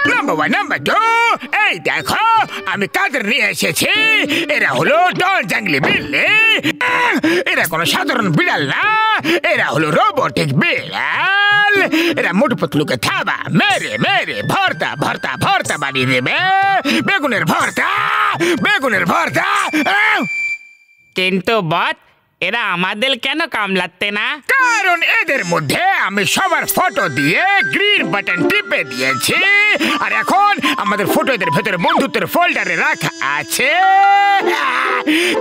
Number one, number two, এই দেখো আমি কাদের নিয়ে এসেছি। এরা হলো ডন জাংলি বিল্লি। এরা কোনো সাধারণ বিড়াল না, এরা হলো রোবটিক বিড়াল। এরা মোটু পাতলুকে থাবা মেরে মেরে ভর্তা ভর্তা ভর্তা বানিয়ে দেবে। বেগুনের ভর্তা, বেগুনের ভর্তা। কিন্তু বস, এরা আমাদের কেন কামড়াচ্ছে না? কারণ এদের মধ্যে আমি সবার ফটো দিয়ে গ্রিন বাটন টিপে দিয়েছি, আর এখন আমাদের ফটো এদের ভেতরে বন্ধুত্বের ফোল্ডারে রাখা আছে।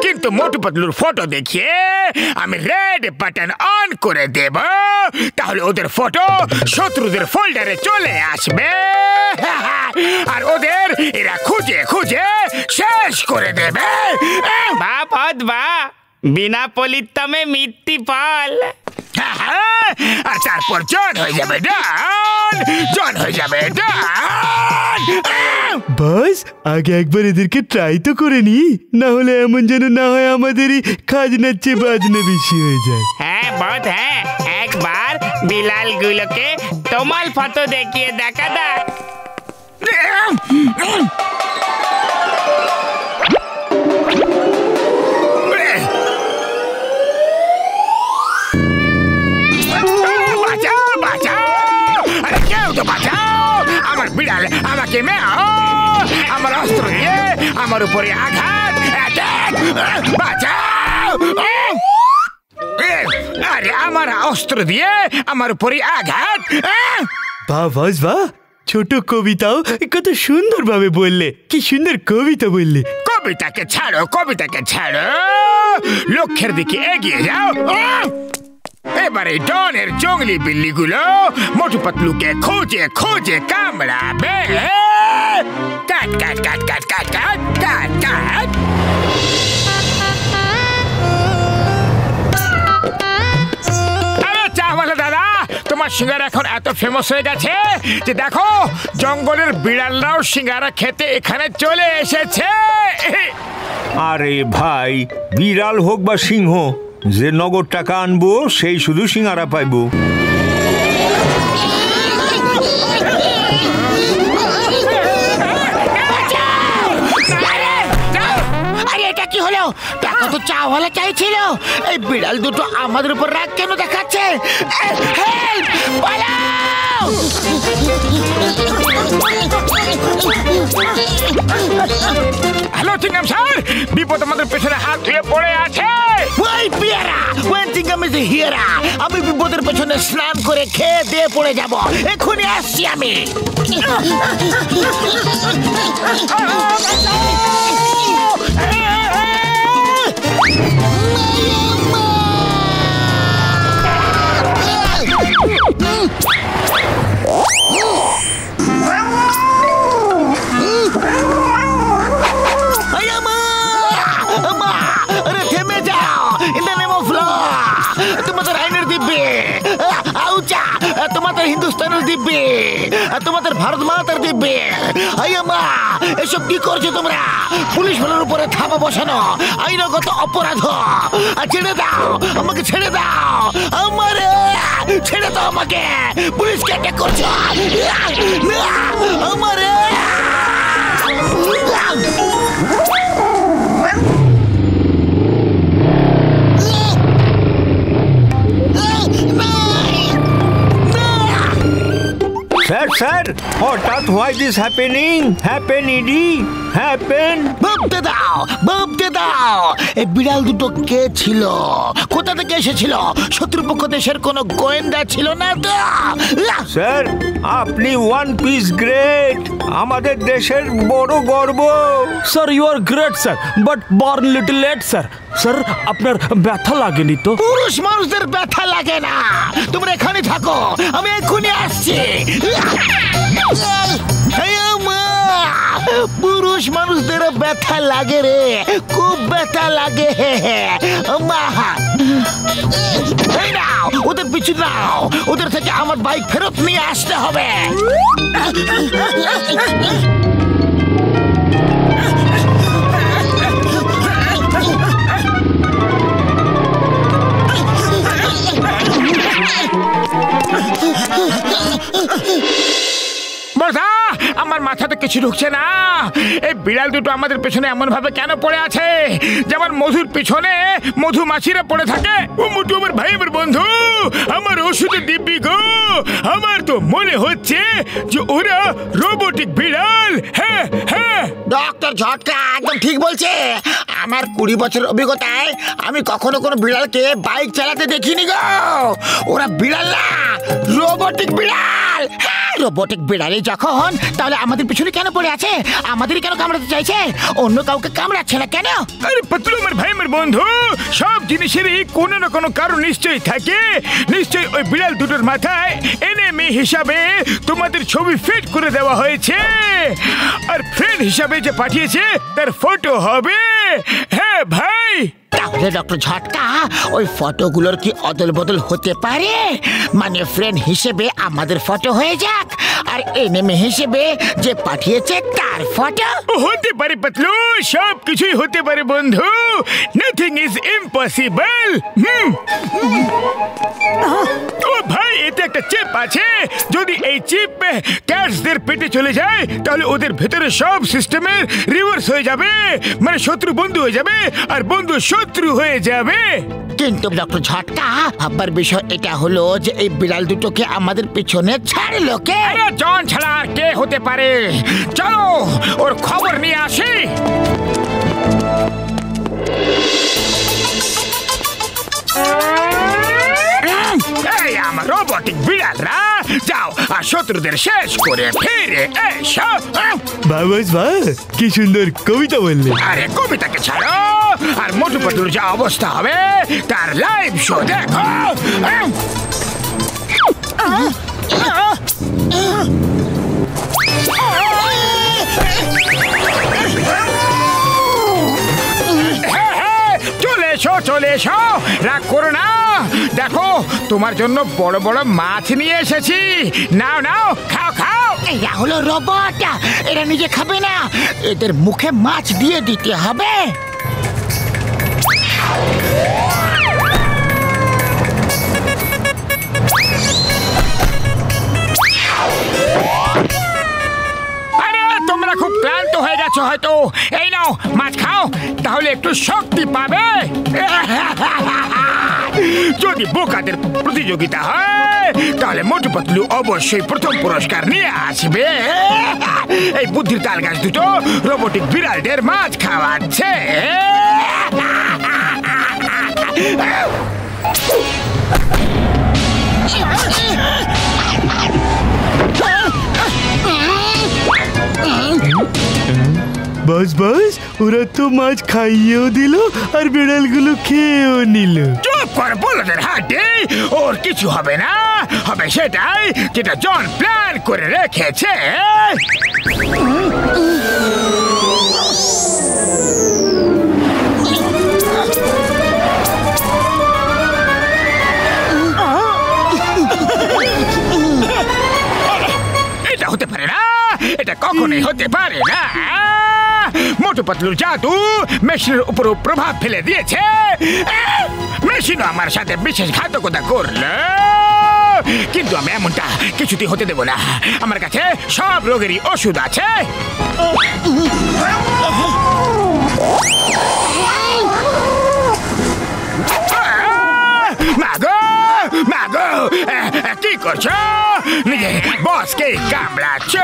কিন্তু মোটু পাতলুর ফটো দেখিয়ে আমি রেড বাটন অন করে দেব, তাহলে ওদের ফটো শত্রুদের ফোল্ডারে চলে আসবে আর ওদের এরা খুঁজে খুঁজে শেষ করে দেবে। বাহ বস বাহ, বিনা পরিশ্রমে মৃত্যু ফল। আর তারপর জন হয়ে যাবে ডান, জন হয়ে যাবে ডান। বস, আগে একবার এদেরকে ট্রাই তো করে নি, না হলে এমন যেন না হয় আমাদেরই খাজনার চেয়ে বাজনা বেশি হয়ে যায়। হ্যাঁ বস হ্যাঁ, একবার বিলালগুলোকে তোমার ফটো দেখিয়ে দেখা যাক। আমার বিড়াল আমাকে মেও, আমার অস্ত্র দিয়ে আমার উপরে আঘাত। আরে আমার অস্ত্র দিয়ে আমার উপরে আঘাত। বাহ বস বাহ, ছোট কবিতাও কত সুন্দর ভাবে বললে। কি সুন্দর কবিতা বললে। কবিতাকে ছাড়ো, কবিতাকে ছাড়ো, লক্ষ্যের দিকে এগিয়ে যাও। এবারে ডনের জঙ্গলি বিল্লিগুলো মোটু পাতলুকে খুঁজে খুঁজে কামড়াবে। কাট কাট কাট কাট কাট কাট কাট কাট। আরে চাওয়ালা দাদা, তোমার সিঙ্গারা এখন এত ফেমাস হয়ে গেছে যে দেখো জঙ্গলের বিড়ালরাও সিঙ্গারা খেতে এখানে চলে এসেছে। আরে ভাই, বিড়াল হোক বা সিংহ, যে নগদ টাকা আনবো সেই শুধু সিঙ্গারা পাইবো। আরে এটা কি হলো? টাকা তো চাওয়ালা চাইছিল, এই বিড়াল দুটো আমাদের উপর রাগ কেন দেখাচ্ছে? হেল্প, পালাও! হ্যালো চিংগাম স্যার, বিপদ আমাদের পেছনে হাত ধুয়ে পড়ে আছে। ওই পিয়ারা, ওই চিংগাম ইজ হিয়ারা। আমি বিপদের পেছনে স্নান করে খেয়ে দিয়ে পড়ে যাব, এক্ষুনি আসছি আমি। তোমাদের হিন্দুস্তানের দিব্যে, তোমাদের ভারত মাতার দিব্যে। মা, এসব কি করছো তোমরা? পুলিশ বলের উপরে থাবা বসানো আইনগত অপরাধ। ছেড়ে দাও আমাকে, ছেড়ে দাও আমারে, ছেড়ে দাও আমাকে। পুলিশকে অ্যাটাক করছো আমারে। Sir, sir, হঠাৎ why this happening? Happen, Edie? Happen? ভাবতে দাও, ভাবতে দাও। এই বিড়াল দুটো কে ছিল? কোথা থেকে এসেছিল? শত্রুপক্ষ দেশের কোনো গোয়েন্দা ছিল না তো? স্যার, আপনি ওয়ান পিস গ্রেট, আমাদের দেশের বড় গর্ব। Sir you are great sir, but born little late sir. Sir আপনার ব্যথা লাগেনি তো? পুরুষ মানুষদের ব্যথা লাগে না। তোমরা এখানে থাকো, আমি এক্ষুনি আসছি। পুরুষ মানুষদের ব্যথা লাগে রে, খুব ব্যথা লাগে। ওদের পিছু নাও, ওদের থেকে আমার বাইক ফেরত নিয়ে আসতে হবে। বর্দা, আমার মাথাতে কিছু ঢুকছে না। এই বিড়াল দুটো আমাদের পেছনে এমন ভাবে কেন পড়ে আছে, যেমন মধুর পিছনে মধুমাছিরা পড়ে থাকে। ও মোটু আমার ভাই, আমার বন্ধু, আমার ওষুধের দিব্যি গো। আমার তো মনে হচ্ছে যে ওরা রোবটিক বিড়াল। হ্যাঁ হ্যাঁ, ডক্টর ঝটকা একদম ঠিক বলছে। আমার 20 বছর অভিজ্ঞতায় আমি কখনো কোনো বিড়ালকে বাইক চালাতে দেখিনি গো। ওরা বিড়াল না, রোবটিক বিড়াল। রোবটিক বিড়ালই যখন, তাহলে আমাদের পিছনে কেন পড়ে আছে? আমাদেরই কেন কামড়াতে চাইছে? অন্য কাউকে কামড়াচ্ছে না কেন? আরে পাতলু আমার ভাই, আমার বন্ধু, সব জিনিসেরই কোনো না কোনো কারণ নিশ্চয়ই থাকে। নিশ্চয়ই ওই বিড়াল দুটোর মাথায় এনিমি হিসাবে তোমাদের ছবি ফিট করে দেওয়া হয়েছে, আর ফ্রেন্ড হিসাবে যে পাঠিয়েছে তার ফটো হবে। হ্যাঁ ভাই। তাহলে ডক্টর ঝটকা, ওই ফটোগুলোর কি অদল বদল হতে পারে? মানে ফ্রেন্ড হিসেবে আমাদের ফটো হয়ে যাক, আর এনিমি হিসেবে যে পাঠিয়েছে তার ফটো? হতে পারে পাতলু, সব কিছুই হতে পারে বন্ধু। Nothing is impossible. ও ভাই, এতে একটা চিপ আছে। যদি এই চিপ ক্যাটসদের পেটে চলে যায়, তাহলে ওদের ভেতরে সব সিস্টেমের রিভার্স হয়ে যাবে। মানে শত্রু বন্ধু হয়ে যাবে, আর বন্ধু শত্রু হয়ে যাবে। কিন্তু ডক্টর ঝটকা, ভাববার বিষয় এটা হলো যে এই বিড়াল দুটোকে আমাদের পিছনে ছাড়লো কে? আরে জন ছাড়া আর কে হতে পারে? চলো ওর খবর নিয়ে আসি। এই আমার রোবটিক বিড়ালরা, যাও আর শত্রুদের শেষ করে ফিরে এসো। বাবাস বা, কি সুন্দর কবিতা বললে। আরে কবিতাকে ছাড়ো, আর মোটু পাতলুর যা অবস্থা হবে তার লাইভ শো দেখো। চলে এসো, রাগ করো না। দেখো, তোমার জন্য বড় বড় মাছ নিয়ে এসেছি। নাও নাও, খাও খাও। এরা হলো রোবট, এরা নিজে খাবে না, এদের মুখে মাছ দিয়ে দিতে হবে। আরে তোমরা খুব ক্লান্ত হয়ে গেছো হয়তো। এই নাও মাছ খাও, তাহলে একটু শক্তি পাবে। যদি বোকাদের প্রতিযোগিতা হয়, তাহলে মোটু পাতলু অবশ্যই প্রথম পুরস্কার নিয়ে আসবে। এই বুদ্ধির তাল গাছ দুটো রোবটিক বিড়ালদের মাছ খাওয়াচ্ছে। বাস বাস, ওরা তো মাছ খাইয়েও দিল আর বিড়ালগুলো খেয়েও নিল। চুপ কর বলদের হাটে, ওর কিছু হবে না। হবে সেটাই যেটা জন প্ল্যান করে রেখেছে। এটা হতে পারে না, এটা কখনোই হতে পারে না। মোটু পাতলুর জাদু মেশিনের উপরও প্রভাব ফেলে দিয়েছে। মেশিনও আমার সাথে বিশেষ ঘাতকতা করলো, কিন্তু আমি এমনটা কিছুতেই হতে দেব না। আমার কাছে সব রোগেরই ওষুধ আছে। মাগো মাগো, কি করছো? নিজে বসকে কামড়াচ্ছ?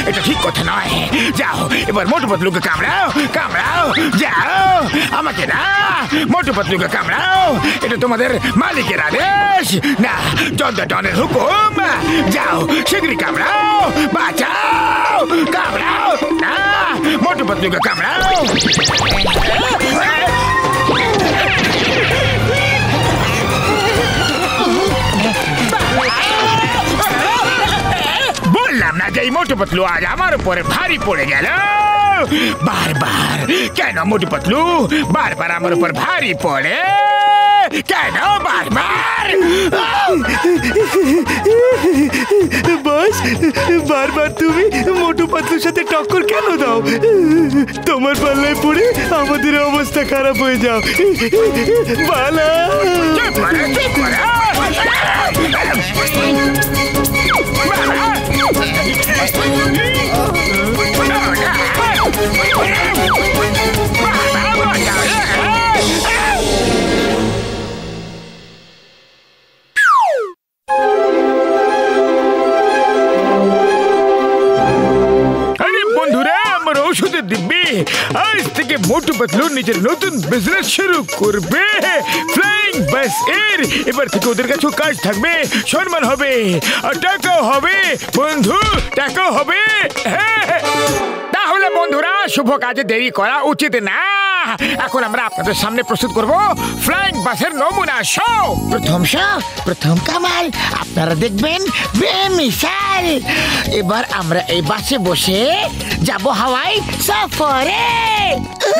এটা ঠিক কথা নয়। যাও এবার মোটু পাতলুকে কামড়াও, কামড়াও, যাও। আমাকে না, মোটু পাতলুকে কামড়াও। এটা তোমাদের মালিকের আদেশ, না জন্ডনের হুকুম। যাও শীঘ্রই কামড়াও, বাঁচাও, কামড়াও। না, মোটু পাতলুকে কামড়াও। বললাম না যে এই মোটু পাতলু আজ আমার উপরে ভারী পড়ে গেল। বারবার কেন মোটু পাতলু বারবার আমার উপর ভারী পড়ে? কেন বারবার? বাস, বারবার তুমি মোটু পাতলুর সাথে টক্কর কেন দাও? তোমার পাল্লায় পড়ে আমাদের অবস্থা খারাপ হয়ে যাও। বালা, চুপ করো, চুপ করো। আজ থেকে মোটু পাতলু নিজের নতুন বিজনেস শুরু করবে ফ্লাইং বাস এর। এবার থেকে ওদের কাছেও কাজ থাকবে, সম্মান হবে আর টাকাও হবে বন্ধু, টাকাও হবে। তাহলে বন্ধুরা, শুভ কাজে দেরি করা উচিত না। এখন আমরা আপনাদের সামনে প্রস্তুত করব ফ্লাইং বাসের নমুনা শো। প্রথম শো, প্রথম কামাল, আপনারা দেখবেন বেমিসাল। এবার আমরা এই বাসে বসে যাব হাওয়াই সফরে।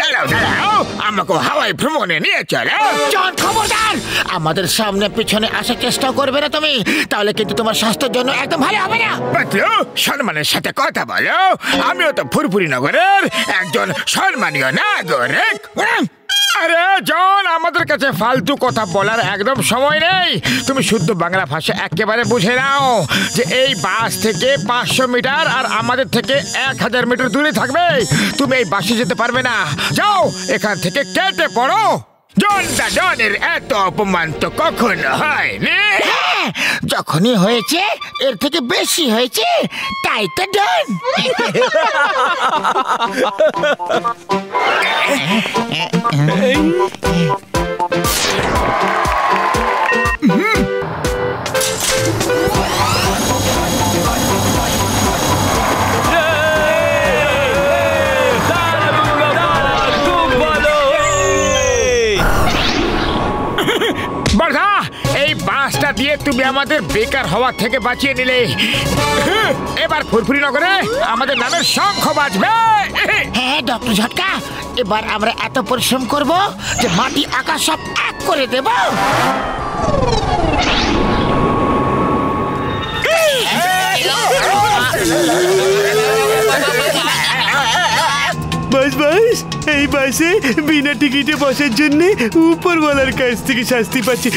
দাঁড়াও দাঁড়াও, আমাকে হাওয়াই ভ্রমণে নিয়ে চলো। জন, খবরদার, আমাদের সামনে পিছনে আসার চেষ্টা করবে না তুমি, তাহলে কিন্তু তোমার স্বাস্থ্যের জন্য একদম ভালো হবে না। পাতলু, সম্মানের সাথে কথা বলো। আমিও তো ফুরফুরি নগরের একজন সম্মানীয় নাগরিক। আরে জন, আমাদের কাছে ফালতু কথা বলার একদম সময় নেই। তুমি শুদ্ধ বাংলা ভাষা একেবারে বুঝে নাও যে এই বাস থেকে 500 মিটার আর আমাদের থেকে 1000 মিটার দূরে থাকবে। তুমি এই বাসে যেতে পারবে না। যাও, এখান থেকে কেটে পড়ো। জনটা জনের এত অপমান তো কখনো হয়নি। যখনই হয়েছে, এর থেকে বেশি হয়েছে, তাই তো ডন। বর্ধা, এই বাসটা দিয়ে তুমি আমাদের বেকার হওয়া থেকে বাঁচিয়ে নিলে। এবার ফুরফুরি নগরে আমাদের নামের শঙ্খ বাজবে। হ্যাঁ ডক্টর ঝটকা, এবার আমরা এত পরিশ্রম করব যে মাটি আকাশ সব এক করে দেব। বাস বাস, এই বাসে বিনা টিকিটে বসার জন্য উপরওয়ালার কাছ থেকে শাস্তি পাচ্ছি।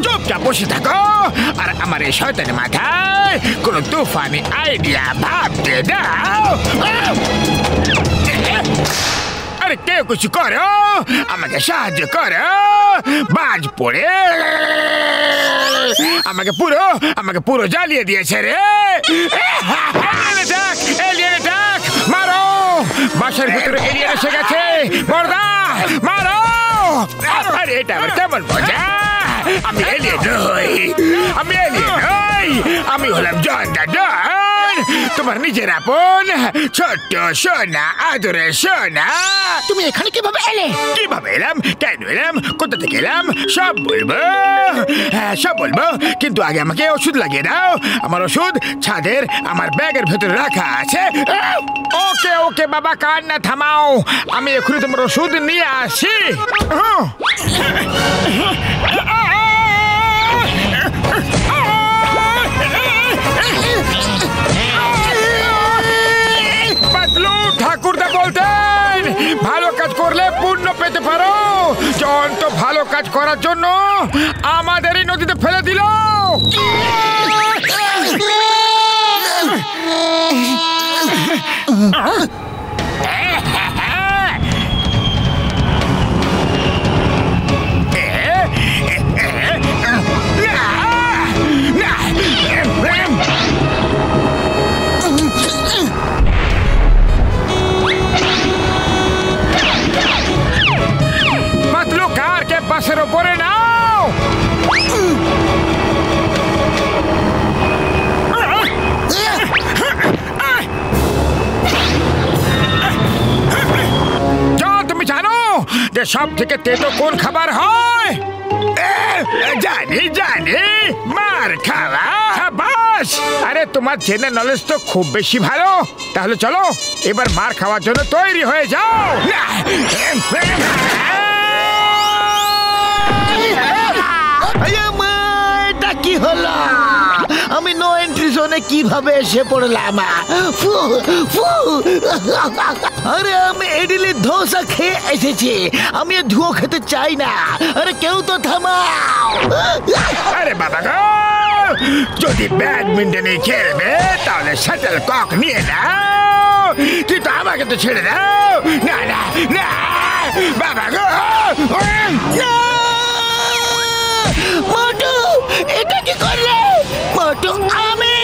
চুপচাপ বসে থাকো আর আমার এই শয়তানি মাথায় কোনো তুফানি আইডিয়া ভাবতে দাও। আরে কেউ কিছু করো, আমাকে সাহায্য করো। বাজ পড়ে আমাকে পুরো জ্বালিয়ে দিয়েছে রে। এলিয়েন অ্যাটাক, মারো। বাসার ভিতরে এলিয়েন এসে গেছে। বর্দা, মারো। আরে এটা আবার কেমন মজা? আমি এলিয়েন নই, আমি হলাম জন দা ডন, তোমার নিজের আপন ছোট্ট সোনা, আদরের সোনা। তুমি এখানে কিভাবে এলে? কিভাবে এলাম, কেন এলাম, কোথা থেকে এলাম, সব বলবো। হ্যাঁ, সব বলবো, কিন্তু আগে আমাকে ওষুধ লাগিয়ে দাও। আমার ওষুধ ছাদের আমার ব্যাগের ভেতরে রাখা আছে। ওকে ওকে বাবা, কান্না থামাও, আমি এখনই তোমার ওষুধ নিয়ে আসি। পাতলু ঠাকুরদা বলতেন, ভালো কাজ করলে পুণ্য পেতে পারো। জন তো ভালো কাজ করার জন্য আমাদের এই নদীতে ফেলে দিল। পাতলু, কারকে বাসের ওপরে নাও। তুমি জানো যে সব থেকে তেতো কোন খাবার হয়? জানি জানি, মার খাওয়া। বাস, আরে তোমার জেনারেল নলেজ তো খুব বেশি ভালো। তাহলে চলো এবার মার খাওয়ার জন্য তৈরি হয়ে যাও। এটা কি হলো? আমি নো এন্ট্রি জোনে কিভাবে এসে পড়লাম? আরে আমি ইডলি ধোসা খেয়ে এসেছি, আমি ধুয়ো খেতে চাই না। আরে কেউ তো থামাও। আরে বাবা গো, যদি ব্যাডমিন্টনে খেলবে তাহলে শাটল কক নিয়ে নাও, কিন্তু আমাকে তো ছেড়ে দাও। না না না বাবা গো। মোটু, এটা কি করলে? মোটু, আমি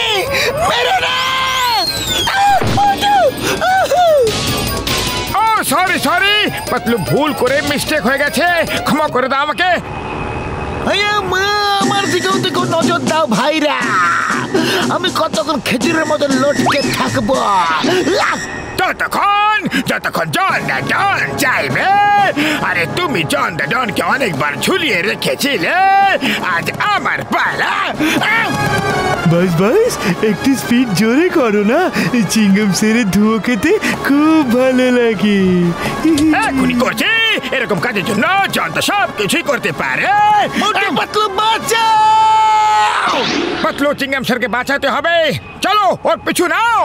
মেরো না। মোটু, পাতলু ভুল করে মিস্টেক হয়ে গেছে, ক্ষমা করে দাও আমাকে। আমার দিকেও দিকেও নজর দাও ভাইরা, আমি কতক্ষণ খেজুরের মতো লটকে থাকবো। যতক্ষণ জন দা ডন চাইবে। আরে তুমি জন দা ডনকে অনেকবার ঝুলিয়ে রেখেছিলে, আজ আমার পালা। বাস একটু স্পিড জোরে করো না, চিংগাম সেরে ধুয়ো খেতে খুব ভালো লাগে। এখনই করছি, এরকম কাজের জন্য জন তো সব কিছুই করতে পারে। পাতলু বাঁচাও! পাতলু চিংগাম স্যারকে বাঁচাতে হবে, চলো ওর পিছু নাও।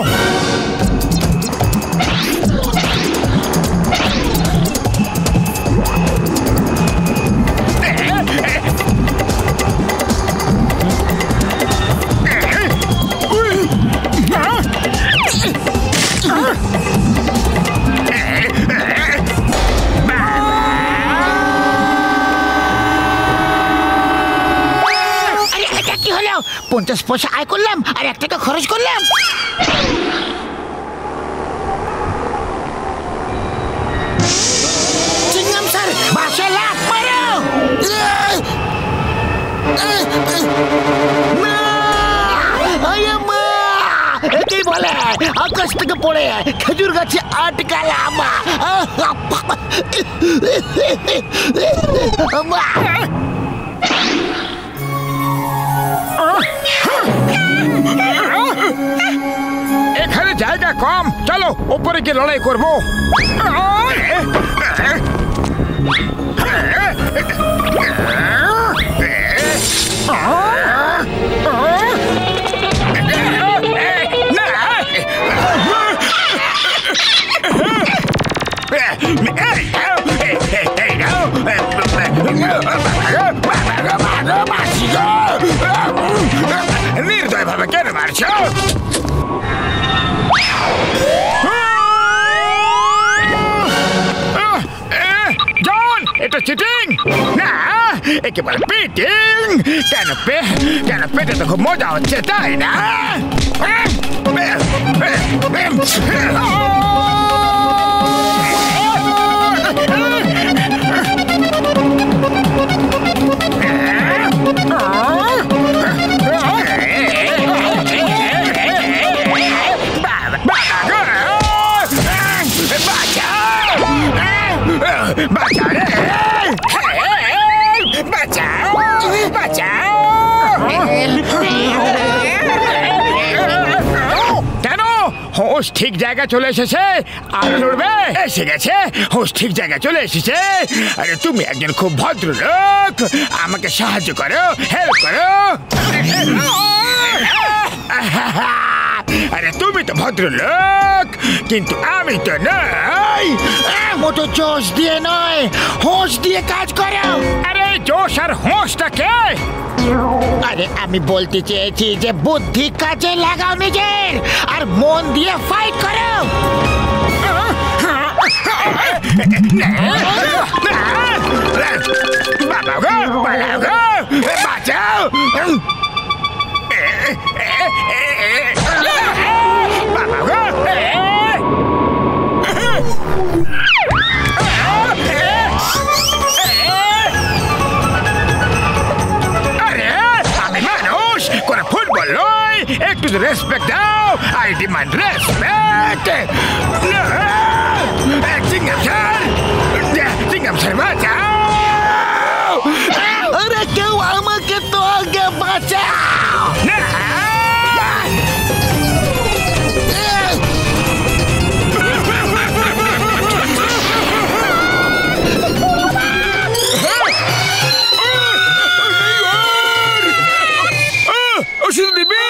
কি হলো? 50 পয়সা আয় করলাম আর 1 টাকা খরচ করলাম। চিংগাম স্যার বাসা লাফ মারো! এটাই বলে আকাশ থেকে পড়ে খেজুর গাছে আটকালাম। এখানে জায়গা কম, চলো উপরে গিয়ে লড়াই করবো। নির্দয় ভাবে কেন মারছো? জন, এটা চিটিং না, একেবারে পিটিং। কেন পেটে তো খুব মজা হচ্ছে, তাই না? হোস ঠিক জায়গা চলে এসেছে, আর লড়বে এসে গেছে। হোস ঠিক জায়গা চলে এসেছে। আরে তুমি একজন খুব ভদ্রলোক, আমাকে সাহায্য করো, হেল্প করো। আরে তুমি তো ভদ্রলোক, কিন্তু আমি তো নই। মোটো জোশ দিয়ে নয়, হোশ দিয়ে কাজ করো। আরে জোশ আর হোশটা কে? আরে আমি বলতে চেয়েছি যে বুদ্ধি কাজে লাগাও নিজের, আর মন দিয়ে ফাইট করো। বাঁচাও! ফুটবল নয়, একটু রেসপেক্ট দাও। I demand respect. Chewing gum sir বাঁচাও! আরে কেউ আমাকে তো আগে বাঁচাও। ওষুধ দিবি?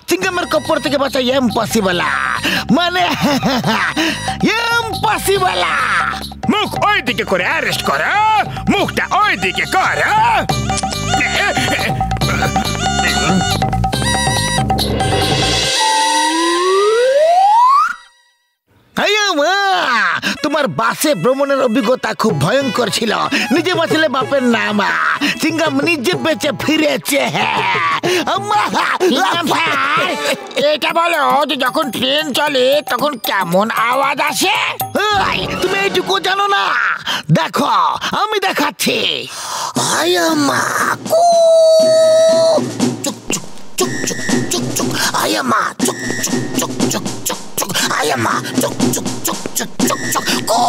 চিংগামের কপর থেকে বাঁচা ইম্পসিবল, মানে ইম্পসিবল। মুখ ওই দিকে করে অ্যারেস্ট করো, মুখটা ওই দিকে করো। তোমার বাসে ভ্রমণের অভিজ্ঞতা খুব ভয়ঙ্কর ছিল। নিজে বাঁচলে বাপের নাম, চিংগাম নিজে বেঁচে ফিরেছে। এটা বলো যে যখন ট্রেন চলে তখন কেমন আওয়াজ আসে? তুমি এইটুকু জানো না? দেখো আমি দেখাচ্ছি। আয়ামা কু চুক চুক চুক চুক চুক চুক আয়ামা চুক চুক চুক চুক চুক চুক আয়ামা চুক চুক চুক চুক চুক চুক কু